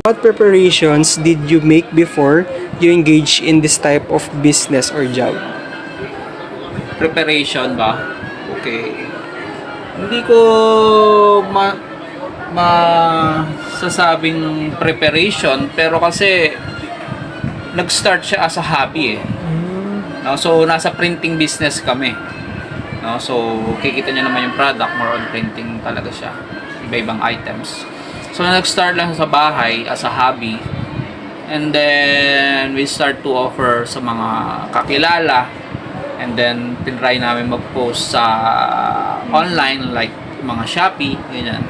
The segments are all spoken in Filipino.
What preparations did you make before you engage in this type of business or job? Preparation ba? Okay. Hindi ko masasabing preparation, pero kasi nag-start siya as a hobby eh. No, so nasa printing business kami. No, so kikita niyo naman yung product, more on printing talaga siya. Iba-ibang items. So nag-start lang sa bahay as a hobby. And then we start to offer sa mga kakilala. And then tinry namin mag-post sa online like mga Shopee, ganyan.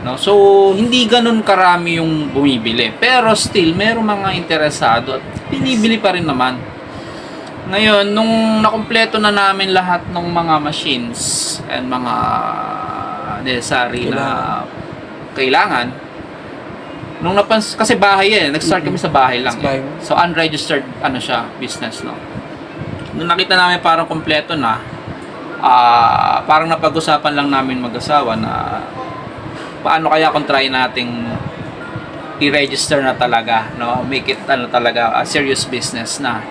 No, so hindi ganun karami yung bumibili. Pero still merong mga interesado at pinibili pa rin naman. Ngayon, nung nakumpleto na namin lahat ng mga machines and mga necessary na kailangan, nung kasi bahay yan, nag-start kami sa bahay lang. So, unregistered business, no? Nung nakita namin parang kumpleto na, parang napag-usapan lang namin mag-asawa na paano kaya kung try nating i-register na talaga, no? Make it talaga a serious business na.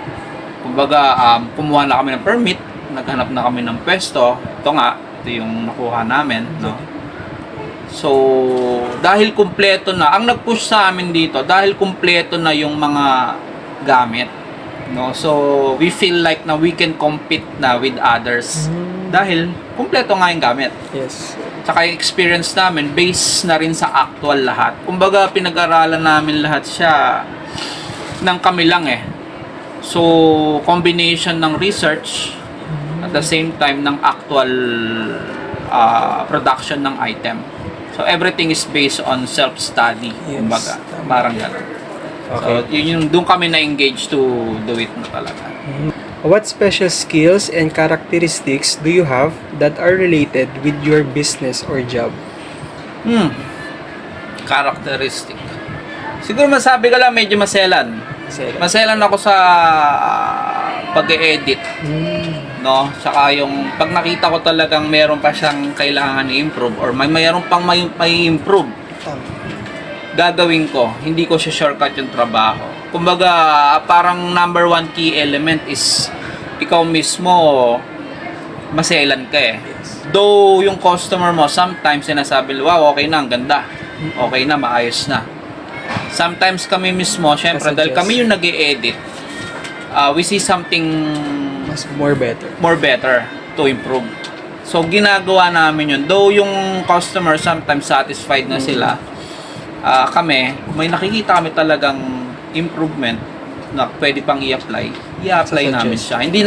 Kumbaga, kumuha na kami ng permit, naghanap na kami ng pwesto. Ito yung nakuha namin, no? So, dahil kumpleto na, ang nag-push sa amin dito, dahil kumpleto na yung mga gamit, no? So, we feel like na we can compete na with others. Dahil kumpleto nga yung gamit. Yes. Tsaka yung experience namin, based na rin sa actual lahat. Kumbaga, pinag-aralan namin lahat siya ng kami lang eh. So, combination ng research at the same time ng actual production ng item. So, everything is based on self-study. Yes. Kumbaga, parang gano'n. Okay. So, doon kami na-engage to do it na talaga. What special skills and characteristics do you have that are related with your business or job? Characteristic. Siguro masabi ko lang medyo maselan. Maselan ako sa pag-e-edit. No? Saka yung pag nakita ko talagang meron pa siyang kailangan i-improve or mayroon pang may improve, gagawin ko. Hindi ko siya shortcut yung trabaho. Kumbaga, parang number one key element is ikaw mismo maselan ka eh. Though yung customer mo sometimes sinasabi, wow, okay na, ang ganda. Okay na, maayos na. Sometimes kami mismo, syempre, dahil kami yung nag-e-edit, we see something more better to improve. So, ginagawa namin yun. Though yung customer sometimes satisfied na sila, kami, may nakikita kami talagang improvement na pwede pang i-apply namin siya. Hindi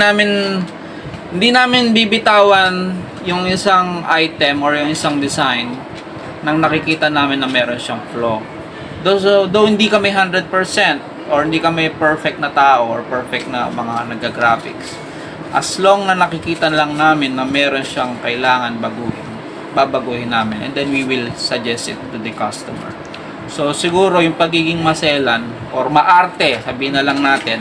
namin bibitawan yung isang item or yung isang design nang nakikita namin na meron siyang flaw. Though hindi kami 100% or hindi kami perfect na tao or perfect na mga nagga-graphics, as long na nakikita lang namin na meron siyang kailangan babaguhin namin, and then we will suggest it to the customer. So siguro yung pagiging maselan or maarte, sabihin na lang natin,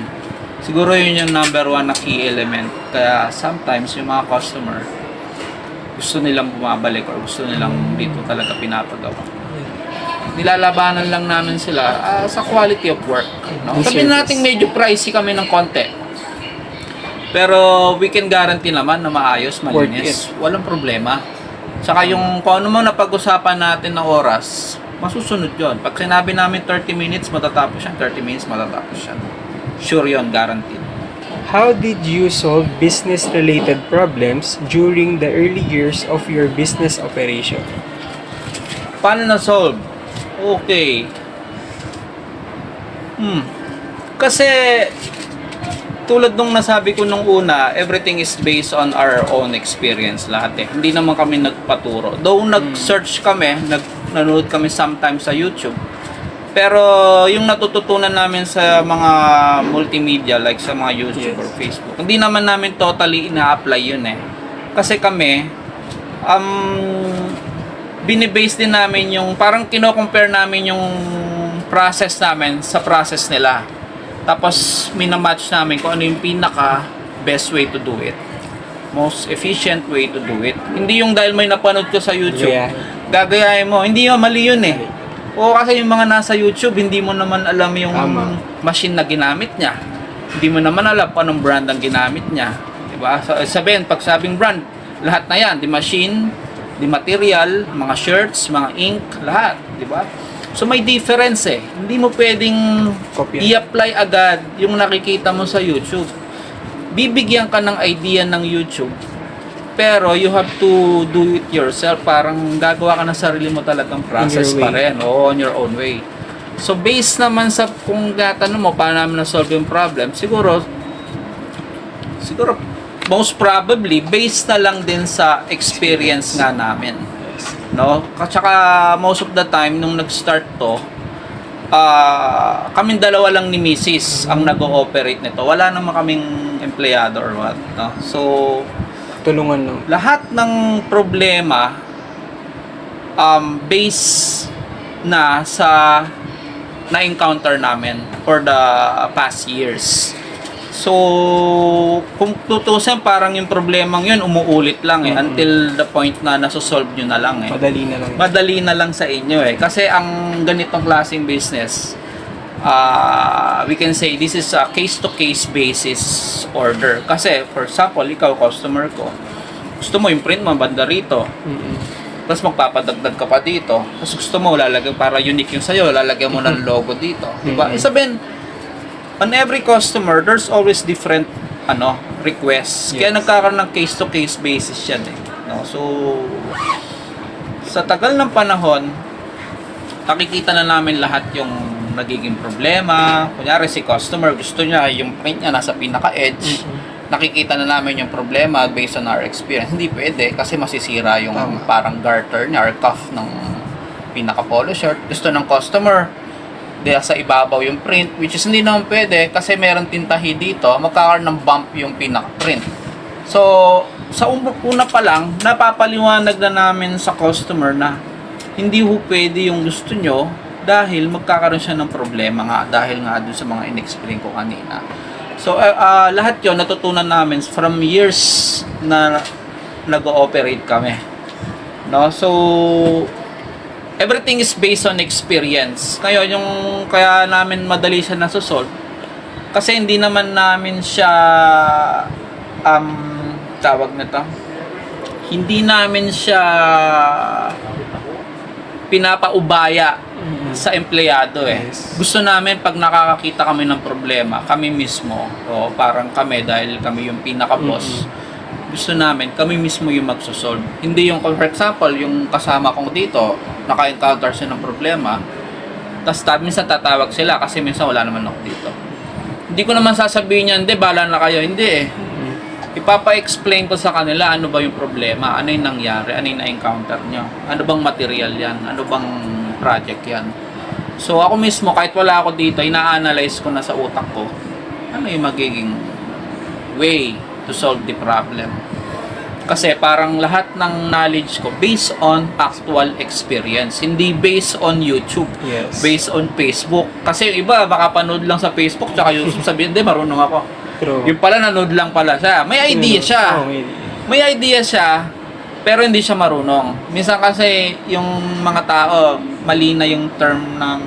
siguro yun yung number one na key element. Kaya sometimes yung mga customer gusto nilang bumabalik or gusto nilang dito talaga pinapagawa. Nilalabanan lang namin sila sa quality of work. No? Sabihin natin medyo pricey kami ng konti. Pero we can guarantee naman na maayos, malinis. Walang problema. Saka yung kung ano man napag-usapan natin na oras, masusunod yon. Pag sinabi namin 30 minutes, matatapos yan. 30 minutes, matatapos yan. Sure yon, guaranteed. How did you solve business-related problems during the early years of your business operation? Paano na-solve? Okay. Kasi tulad nung nasabi ko nung una, everything is based on our own experience lahat eh. Hindi naman kami nagpaturo. Though nag-search kami, nanonood kami sometimes sa YouTube. Pero yung natututunan namin sa mga multimedia like sa mga YouTube or Facebook, hindi naman namin totally ina-apply yun eh. Kasi kami, binibase din namin yung, parang kino-compare namin yung process namin sa process nila. Tapos, minamatch namin kung ano yung pinaka best way to do it. Most efficient way to do it. Hindi yung dahil may napanood ko sa YouTube, gagayahin mo. Hindi yun, mali yun eh. O kasi yung mga nasa YouTube, hindi mo naman alam yung Tama. machine na ginamit niya. Hindi mo naman alam kung anong brand ang ginamit niya. Diba? So, sabihin, pag sabing brand, lahat na yan. Di machine, di material, mga shirts, mga ink, lahat. Diba? So may difference eh. Hindi mo pwedeng Kopya. i-apply agad yung nakikita mo sa YouTube. Bibigyan ka ng idea ng YouTube, pero you have to do it yourself. Parang gagawa ka ng sarili mo talagang process your pa way. rin. Oo, on your own way. So based naman sa kung gatanong mo paano namin na-solve yung problem, siguro most probably based na lang din sa experience nga namin. No? Tsaka most of the time nung nag-start to, kaming dalawa lang ni Mrs. ang nag-ooperate nito. Wala naman kaming empleyado or what, no? So Tulungan lang. lahat ng problema base na sa na-encounter namin for the past years. So, kung tutusin, parang yung problemang yun, umuulit lang eh, until the point na nasosolve nyo na lang eh. Madali na lang. Madali na lang sa inyo eh. Kasi ang ganitong klaseng business, we can say this is a case-to-case basis order. Kasi, for example, ikaw, customer ko, gusto mo yung print mo, banda rito. Tapos magpapadagdag ka pa dito. Tapos gusto mo, lalagyan para unique yung sa'yo, lalagyan mo ng logo dito. Diba? Sabihin, on every customer, there's always different requests. Kaya Yes. nagkakaroon ng case-to-case basis yan eh. No? So, sa tagal ng panahon, nakikita na namin lahat yung nagiging problema. Kunyari si customer, gusto niya yung print niya nasa pinaka-edge. Nakikita na namin yung problema based on our experience. Hindi pwede kasi masisira yung parang garter niya or cuff ng pinaka-polo shirt. Gusto ng customer, diya sa ibabaw yung print, which is hindi naman pwede kasi meron tintahi dito, magkakaroon ng bump yung pinaka-print. So, sa una pa lang, napapaliwanag na namin sa customer na hindi ho pwede yung gusto nyo dahil magkakaroon siya ng problema nga dahil nga dun sa mga in-explain ko kanina. So, lahat yon natutunan namin from years na nag-ooperate kami. No? So, everything is based on experience. Ngayon, yung kaya namin madali siya nasosolve, kasi hindi naman namin siya, tawag na to, hindi namin siya pinapaubaya sa empleyado eh. Yes. Gusto namin pag nakakakita kami ng problema, kami mismo, o parang kami dahil kami yung pinaka-boss, gusto namin, kami mismo yung magsosolve. Hindi yung, for example, yung kasama kong dito, naka-encounter siya ng problema, tapos minsan tatawag sila kasi minsan wala naman ako dito. Hindi ko naman sasabihin niya, hindi, bahala na kayo. Hindi eh. Ipapa-explain ko sa kanila ano ba yung problema, ano yung nangyari, ano yung na-encounter nyo, ano bang material yan, ano bang project yan. So ako mismo, kahit wala ako dito, ina-analyze ko na sa utak ko, ano yung magiging way to solve the problem. Kasi parang lahat ng knowledge ko based on actual experience, hindi based on YouTube, Yes. based on Facebook. Kasi yung iba, baka panood lang sa Facebook tsaka YouTube, sabihin, hindi, marunong ako. True. Yung pala, nanood lang pala siya. May idea siya. Oh, may May idea siya, pero hindi siya marunong. Minsan kasi, yung mga tao, mali na yung term ng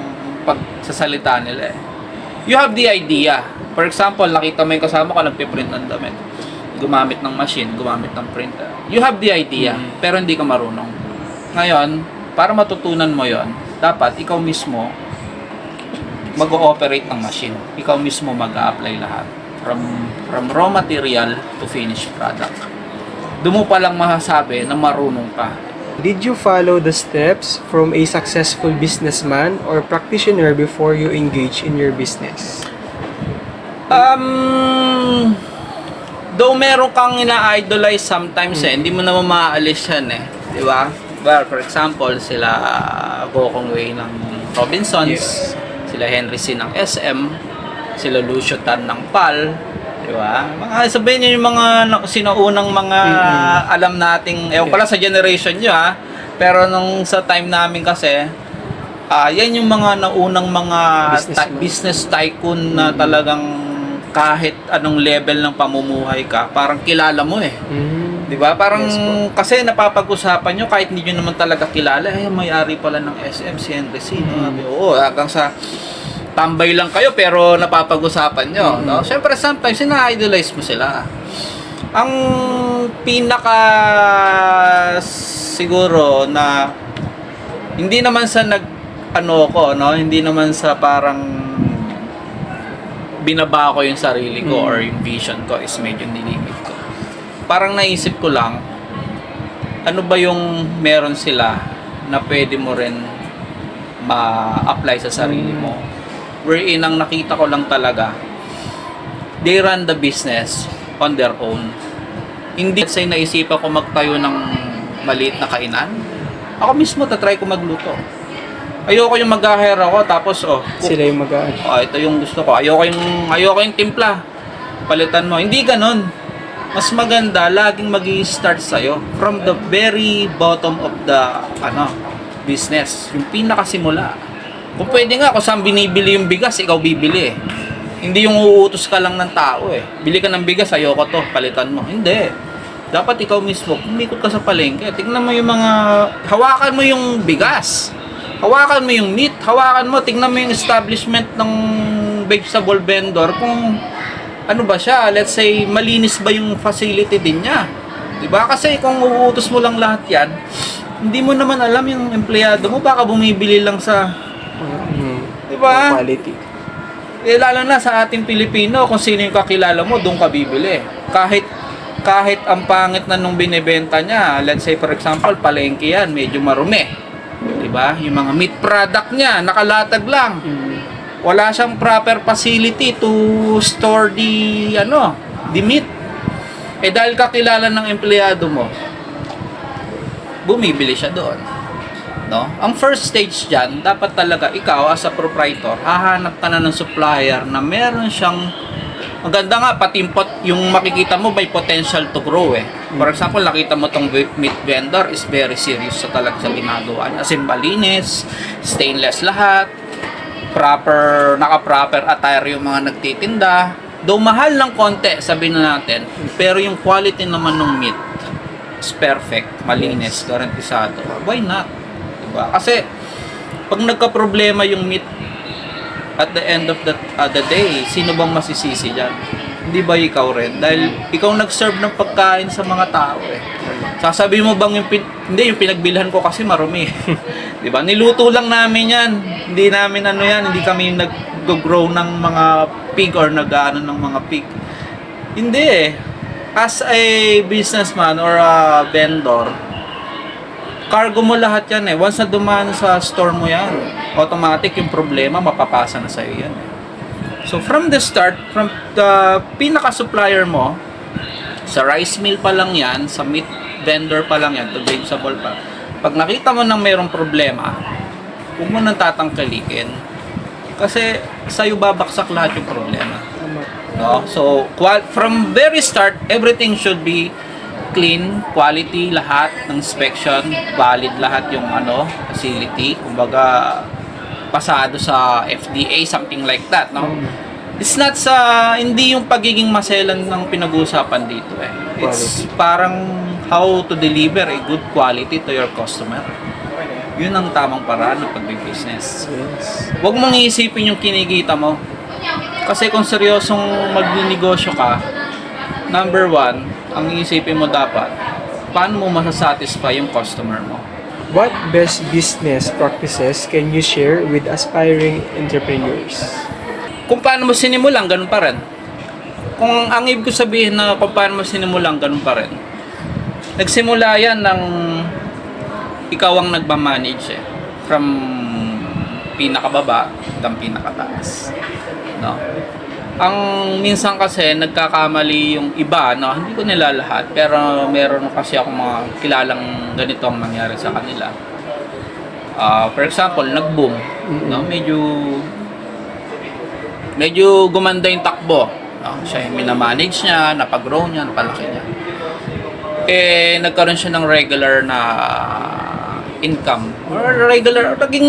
pagsasalita nila eh. You have the idea. For example, nakita mo yung kasama ko, nagpiprint ng damit. Gumamit ng machine, gumamit ng printer. You have the idea, pero hindi ka marunong. Ngayon, para matutunan mo yon, dapat ikaw mismo mag-ooperate ng machine. Ikaw mismo mag-a-apply lahat. From raw material to finished product. Doon mo palang masasabi na marunong ka. Did you follow the steps from a successful businessman or practitioner before you engage in your business? Though meron kang ina-idolize sometimes hindi mo naman maaalis yan eh. Di ba? Well, for example, sila Gokong Wei ng Robinsons, Yes. sila Henry C ng SM, sila Lucio Tan ng PAL, di ba? Mga sabihin niyo yung mga sinaunang mga alam nating, pala sa generation nyo ha, pero nung sa time namin kasi, yan yung mga naunang mga business tycoon na talagang kahit anong level ng pamumuhay ka, parang kilala mo eh. Di ba? Parang Yes po. kasi napapag-usapan nyo kahit hindi nyo naman talaga kilala, may-ari pala ng SM si Henry C. No? Oo, hanggang sa tambay lang kayo pero napapag-usapan nyo. No? Siyempre, sometimes, ina-idolize mo sila. Ang pinaka siguro na hindi naman sa hindi naman sa parang binaba ko yung sarili ko or yung vision ko is medyo nilimit ko. Parang naisip ko lang, ano ba yung meron sila na pwede mo rin ma-apply sa sarili mo. Wherein ang nakita ko lang talaga, they run the business on their own. Hindi say naisipan ko magtayo ng maliit na kainan. Ako mismo tatry ko magluto. Ayoko yung mag-hire ako tapos Sila yung mag-aano. ito yung gusto ko. Ayoko yung timpla. Palitan mo. Hindi ganon. Mas maganda laging magi-start sa'yo from the very bottom of the business. Yung pinakasimula. Kung pwede nga, kung saan binibili yung bigas, ikaw bibili eh. Hindi yung uutos ka lang ng tao eh. Bili ka ng bigas, ayoko to, palitan mo. Hindi. Dapat ikaw mismo, kumikot ka sa palengke. Tingnan mo yung mga, hawakan mo yung bigas. Hawakan mo yung meat. Hawakan mo, tingnan mo yung establishment ng vegetable vendor. Kung ano ba siya, let's say, malinis ba yung facility din niya. Diba? Kasi kung uutos mo lang lahat yan, hindi mo naman alam yung empleyado mo, baka bumibili lang sa, diba? Quality. Lalo na sa ating Pilipino, kung sino yung kakilala mo, doon ka bibili. Kahit ang pangit na nung binibenta niya, let's say for example, palengke yan, medyo marumi. Diba? Yung mga meat product niya, nakalatag lang. Wala siyang proper facility to store the meat. Dahil kakilala ng empleyado mo, bumibili siya doon. No? Ang first stage dyan, dapat talaga ikaw as a proprietor, hahanap ka na ng supplier na meron siyang maganda nga, patimpot yung makikita mo may potential to grow eh. For example, nakita mo tong meat vendor is very serious sa talaga sa ginagawa niya. As in, malinis, stainless lahat, naka-proper attire yung mga nagtitinda. Though mahal ng konti, sabihin na natin, pero yung quality naman ng meat is perfect, malinis, garantisado. Why not? Diba? Kasi, pag nagka-problema yung meat, at the end of the day, sino bang masisisi dyan? Hindi ba ikaw rin? Dahil ikaw nag-serve ng pagkain sa mga tao eh. Sasabihin mo bang hindi, yung pinagbilhan ko kasi marumi. Diba? Niluto lang namin yan. Hindi namin hindi kami nag-grow ng mga pig or nag-ano ng mga pig. Hindi eh. As a businessman or a vendor, cargo mo lahat yan eh. Once na dumaan sa store mo yan, automatic yung problema, mapapasa na sa'yo yan eh. So from the start, from the pinaka-supplier mo, sa rice mill pa lang yan, sa meat vendor pa lang yan, to vegetable pa. Pag nakita mo nang mayroong problema, huwag mo nang tatangkalikin. Kasi sa'yo babaksak lahat yung problema. No? So, from very start, everything should be clean, quality, lahat ng inspection, valid lahat yung facility, kumbaga pasado sa FDA, something like that, no? It's not hindi yung pagiging maselan ng pinag-uusapan dito eh. It's parang how to deliver a good quality to your customer. Yun ang tamang paraan ng pag-business. Yes. Huwag mong iisipin yung kinikita mo. Kasi kung seryosong magnenegosyo ka, number one, ang iisipin mo dapat, paano mo masasatisfy yung customer mo? What best business practices can you share with aspiring entrepreneurs? Kung paano mo sinimulan, ganun pa rin. Kung ang ibig ko sabihin na kung paano mo sinimulan, ganun pa rin. Nagsimula yan ng ikaw ang nagmamanage eh. From pinakababa hanggang pinakataas. No? Ang minsan kasi nagkakamali yung iba, no? Hindi ko nila lahat, pero meron kasi ako mga kilalang ganito ang nangyari sa kanila. For example, nag-boom, no? Medyo gumanda yung takbo. No? Siya yung minamanage niya, napag-grow niya, napalaki niya. Nagkaroon siya ng regular na income or regular, naging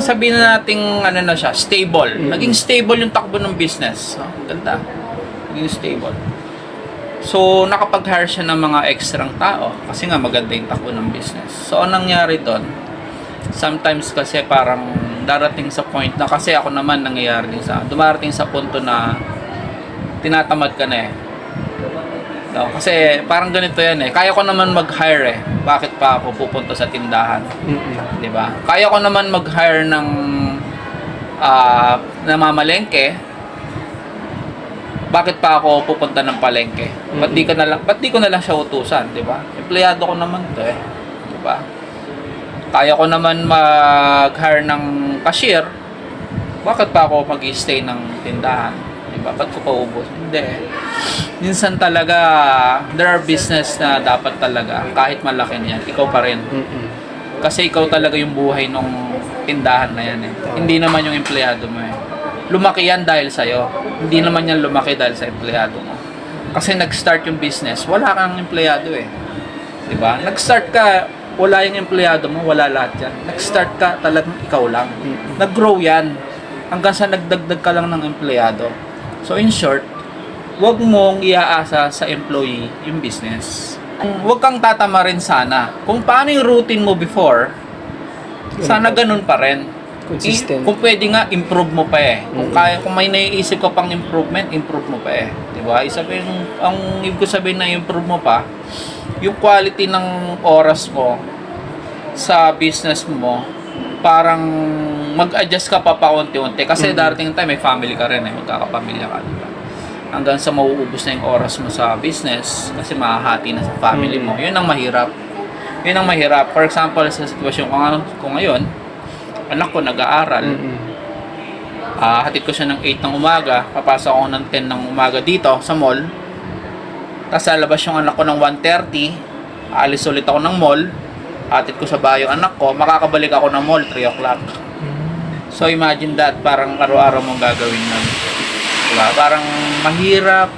sabihin na nating na siya, stable. Naging stable yung takbo ng business. Ganda. Naging stable. So, nakapag-hire siya ng mga extrang tao kasi nga maganda yung takbo ng business. So, anong nangyari doon? Sometimes kasi parang darating sa point na kasi ako naman dumarating sa punto na tinatamad ka na eh. No, kasi parang ganito yan eh. Kaya ko naman mag-hire eh. Bakit pa ako pupunta sa tindahan? Di ba? Kaya ko naman mag-hire ng namamalengke. Bakit pa ako pupunta ng palengke? Ba't di ko na lang siya utusan, 'di ba? Empleyado ko naman 'to eh, 'di ba? Kaya ko naman mag-hire ng cashier. Bakit pa ako mag-stay ng tindahan? 'Di ba? Ba't ko paubos? Hindi. Minsan talaga there are business na dapat talaga kahit malaki niyan, ikaw pa rin. Kasi ikaw talaga yung buhay ng tindahan na yan eh. Hindi naman yung empleyado mo eh. Lumaki yan dahil sa'yo. Hindi naman yan lumaki dahil sa empleyado mo. Kasi nag-start yung business, wala kang empleyado eh. Diba? Nag-start ka, wala yung empleyado mo, wala lahat yan. Nag-start ka, talagang ikaw lang. Nag-grow yan. Hanggang sa nagdagdag ka lang ng empleyado. So in short, huwag mong iaasa sa employee yung business. Huwag kang tatama rin sana. Kung paano yung routine mo before, sana ganun pa rin. Consistent. Kung pwede nga, improve mo pa eh. Kung may naiisip ka pang improvement, improve mo pa eh. Diba? Ang ibig ko sabihin na improve mo pa, yung quality ng oras mo sa business mo, parang mag-adjust ka pa paunti-unti. Kasi darating time, may family ka rin eh. Magkakapamilya ka. Diba? Hanggang sa mauubos na yung oras mo sa business kasi mahahati na sa family mo. Yun ang mahirap. Yun ang mahirap. For example, sa sitwasyon ko ngayon, anak ko nag-aaral. Hatid ko siya ng 8 ng umaga. Papasok ako ng 10 ng umaga dito sa mall. Tapos lalabas yung anak ko ng 1:30. Aalis ulit ako ng mall. Hatid ko sa bahay yung anak ko. Makakabalik ako ng mall 3 o'clock. So imagine that. Parang araw-araw mong gagawin nun. Diba? Parang mahirap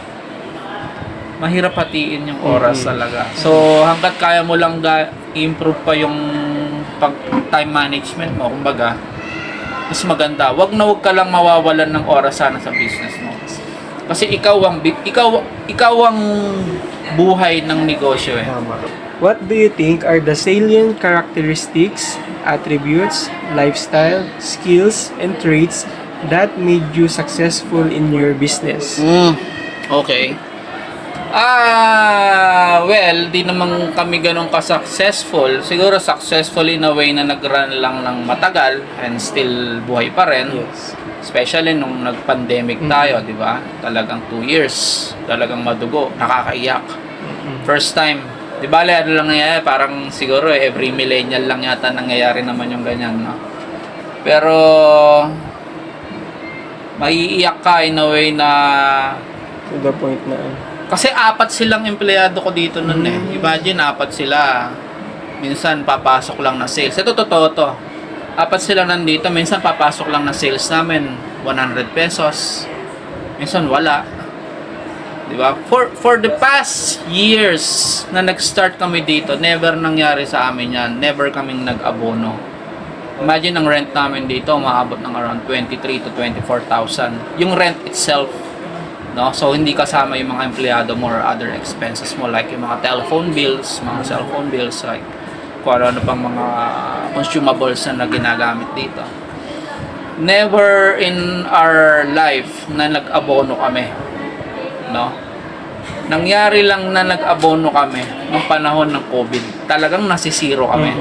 hatiin yung oras talaga. So hanggat kaya mo lang i-improve pa yung time management mo, kumbaga, mas maganda. Wag ka lang mawawalan ng oras sana sa business mo. Kasi ikaw ang buhay ng negosyo eh. What do you think are the salient characteristics, attributes, lifestyle, skills, and traits that made you successful in your business? Okay. Well, di naman kami ganun ka-successful. Siguro successful in a way na nag-run lang ng matagal and still buhay pa rin. Yes. Especially nung nag-pandemic tayo, di ba? Talagang 2 years. Talagang madugo. Nakakaiyak. First time. Di ba, ano lang nangyayari? Parang siguro every millennial lang yata nangyayari naman yung ganyan, no? Pero maiiyak ka in a way na To the point na kasi 4 silang empleyado ko dito nun eh. Imagine 4 sila. Minsan papasok lang na sales. Ito totoo to. 4 sila nandito. Minsan papasok lang na sales namin 100 pesos. Minsan wala. Diba? For the past years na nag-start kami dito, never nangyari sa amin yan. Never kaming nag-abono. Imagine ang rent namin dito, maabot ng around 23 to 24,000. Yung rent itself. No? So, hindi kasama yung mga empleyado mo or other expenses mo like yung mga telephone bills, mga cellphone bills, like kung ano pang mga consumables na ginagamit dito. Never in our life na nag-abono kami. No? Nangyari lang na nag-abono kami nung panahon ng COVID. Talagang nasisiro kami.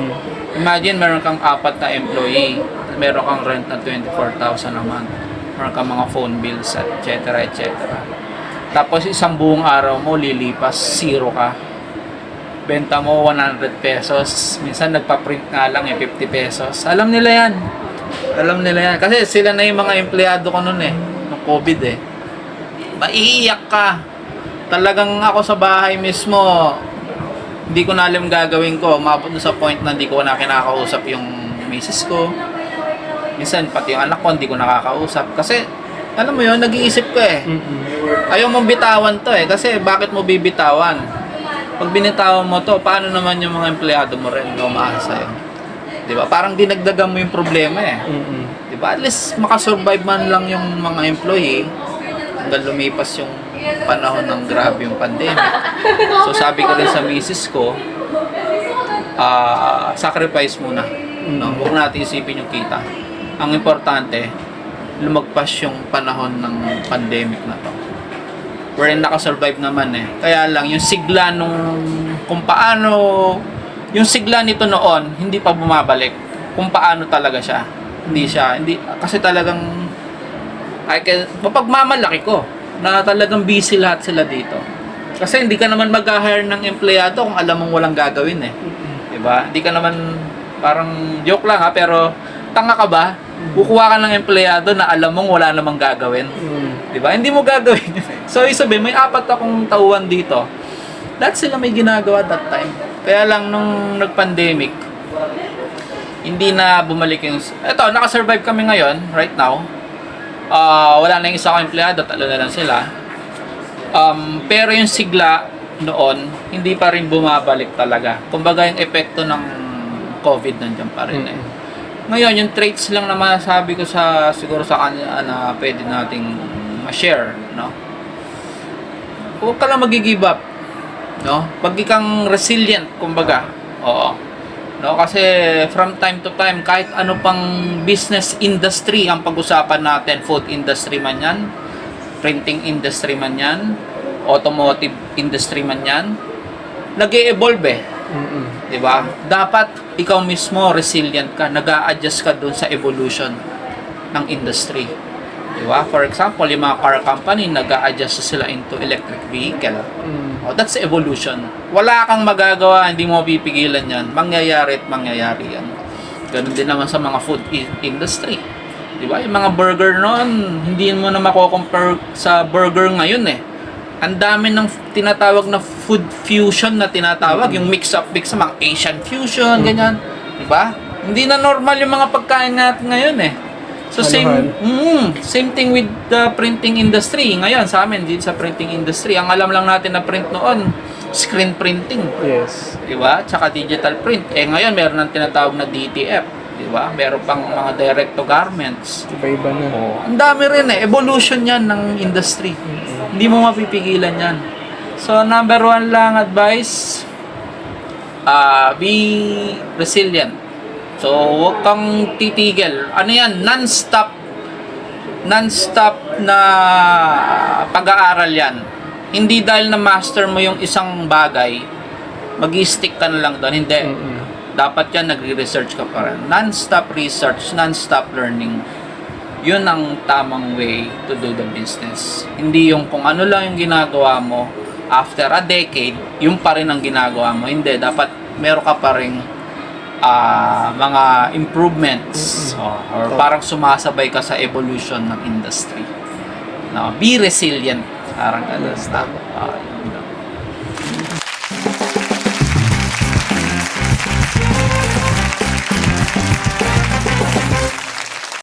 Imagine, meron kang 4 na employee, meron kang rent na 24,000 a month. Meron kang mga phone bills, etc. etc. Tapos isang buong araw mo, lilipas, 0 ka. Benta mo 100 pesos. Minsan nagpa-print nga lang 50 pesos. Alam nila yan. Alam nila yan. Kasi sila na yung mga empleyado ko noon eh. Nung COVID eh. Maiiyak ka. Talagang ako sa bahay mismo, hindi ko na alam gagawin ko. Umabot na sa point na hindi ko na kinakausap yung misis ko. Minsan, pati yung anak ko, hindi ko nakakausap. Kasi, alam mo yun, nag-iisip ko eh. Ayaw mong bitawan to eh. Kasi, bakit mo bibitawan? Pag binitawan mo to, paano naman yung mga empleyado mo rin na umaasa sa'yo? Diba? Parang dinagdagan mo yung problema eh. Diba? At least, makasurvive man lang yung mga employee hanggang lumipas yung panahon ng grabe yung pandemic. So sabi ko rin sa misis ko, sacrifice muna. No? Huwag natin isipin yung kita. Ang importante, lumagpas yung panahon ng pandemic na to. Wherein nakasurvive naman eh. Kaya lang, yung sigla nung, kung paano, yung sigla nito noon, hindi pa bumabalik. Kung paano talaga siya. Hindi, kasi talagang, mapagmamalaki ko, na talagang busy lahat sila dito. Kasi hindi ka naman mag-hire ng empleyado kung alam mong walang gagawin eh. Diba? Hindi ka naman, parang joke lang ha, pero tanga ka ba? Kukuha ka ng empleyado na alam mong wala namang gagawin. Diba? Hindi mo gagawin. So, isabi, may 4 akong tauhan dito. Lahat sila may ginagawa that time. Kaya lang, nung nag-pandemic, hindi na bumalik yung... Eto, nakasurvive kami ngayon, right now. Wala na yung isa akong empleyado, 3 na lang sila. Pero yung sigla noon, hindi pa rin bumabalik talaga. Kumbaga yung epekto ng COVID nandiyan pa rin eh. Ngayon, yung traits lang na masasabi ko siguro sa kanya na pwede nating ma-share, no? Huwag ka lang mag-give up, no? Pag ikang resilient, kumbaga. Oo. No, kasi from time to time, kahit ano pang business industry ang pag-usapan natin, food industry man yan, printing industry man yan, automotive industry man yan, nag-e-evolve eh. Diba? Dapat ikaw mismo resilient ka, nag-a-adjust ka dun sa evolution ng industry. Diba? For example, yung mga car company, nag-a-adjust sila into electric vehicle. That's evolution. Wala kang magagawa, hindi mo pipigilan yan. Mangyayari at mangyayari yan. Ganun din naman sa mga food industry. Diba? Yung mga burger noon, hindi mo na mako-compare sa burger ngayon eh. Ang dami ng tinatawag na food fusion na tinatawag, yung mix-up, mga Asian fusion, ganyan. Diba? Hindi na normal yung mga pagkain natin ngayon eh. So same thing with the printing industry. Ngayon sa amin dito sa printing industry, ang alam lang natin na print noon, screen printing. Yes. 'Di ba? Tsaka digital print. Ngayon meron nang tinatawag na DTF, 'di ba? Meron pang mga direct to garments. Iba-iba na. Ang dami rin eh, evolution 'yan ng industry. Hindi mo mapipigilan 'yan. So number 1 lang advice, be resilient. So, huwag kang titigil. Ano yan? Non-stop na pag-aaral yan. Hindi dahil na master mo yung isang bagay, mag-i-stick ka na lang doon. Hindi. Dapat yan, nagre-research ka pa rin. Non-stop research, non-stop learning. Yun ang tamang way to do the business. Hindi yung kung ano lang yung ginagawa mo, after a decade, yung pa rin ang ginagawa mo. Hindi. Dapat meron ka pa rin mga improvements or parang sumasabay ka sa evolution ng industry. No, be resilient. Parang